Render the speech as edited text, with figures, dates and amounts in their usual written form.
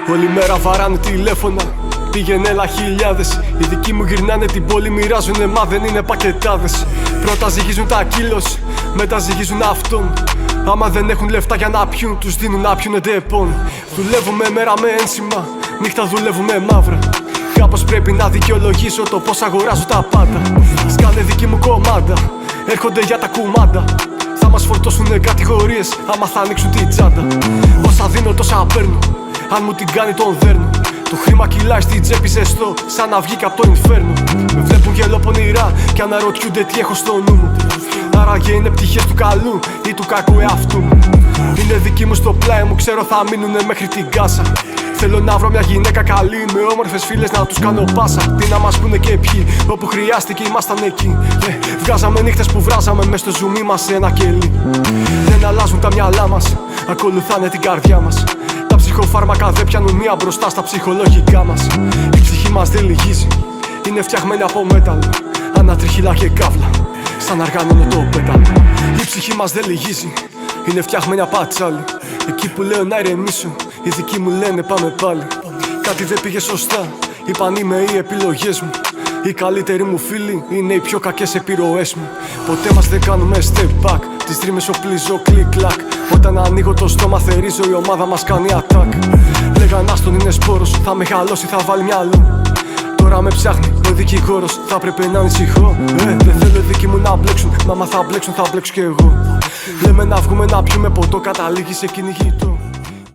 Όλη μέρα βαράνε τηλέφωνα, πήγαινε έλα χιλιάδες. Οι δικοί μου γυρνάνε την πόλη, μοιράζουνε μα δεν είναι πακετάδες. Πρώτα ζυγίζουν τα κίλος, μετά ζυγίζουν αυτόν. Άμα δεν έχουν λεφτά για να πιούν, τους δίνουν να πιουνε ντεπών. Δουλεύουμε μέρα με ένσημα, νύχτα δουλεύουμε μαύρα. Κάπως πρέπει να δικαιολογήσω το πως αγοράζω τα πάντα. Σκάνε δική μου κομμάτα, έρχονται για τα κουμάντα. Θα μας φορτώσουνε κατηγορίες άμα θα ανοίξουν την τσάντα. Όσα δίνω τόσα παίρνω, αν μου την κάνει τον δέρνω. Το χρήμα κυλάει στην τσέπη ζεστό, σαν να βγήκα από το ινφέρνο. Με βλέπουν γελοπονηρά και αναρωτιούνται τι έχω στο νου μου. Άραγε είναι πτυχές του καλού ή του κακού εαυτού μου. Είναι δική μου στο πλάι μου, ξέρω θα μείνουνε μέχρι την κάσα. Θέλω να βρω μια γυναίκα καλή με όμορφες φίλες να τους κάνω πάσα. Τι να μας πούνε και ποιοι, όπου χρειάστηκε ήμασταν εκεί. Βγάζαμε νύχτες που βράζαμε μες στο ζουμί μας σε ένα κελί. Δεν αλλάζουν τα μυαλά μας, ακολουθάνε την καρδιά μας. Τα ψυχοφάρμακα δεν πιάνουν μία μπροστά στα ψυχολογικά μας. Η ψυχή μας δεν λυγίζει, είναι φτιαγμένη από μέταλλο. Ανατριχύλα και κάβλα, σαν αργάνωνο το πέταλο. Η ψυχή μας δεν λυγίζει, είναι φτιαγμένη από ατσάλι. Εκεί που λέω να ηρεμήσω, οι δικοί μου λένε πάμε πάλι. Κάτι δεν πήγε σωστά, είπαν είμαι οι επιλογές μου. Οι καλύτεροι μου φίλοι είναι οι πιο κακές επιρροές μου. Ποτέ μας δεν κάνουμε step back, τις ρήμες οπλίζω κλικ-κλακ. Όταν ανοίγω το στόμα θερίζω, η ομάδα μας κάνει attack. Λέγαν άστον είναι σπόρος, θα μεγαλώσει, θα βάλει μυαλό. Τώρα με ψάχνει ο δικηγόρος, θα πρέπει να ανησυχώ. Δεν θέλω οι δικοί μου να μπλέξουν, μα άμα θα μπλέξουν θα μπλέξω κι εγώ. Λέμε να βγούμε να πιούμε ποτό, καταλήγει σε κυνηγητό.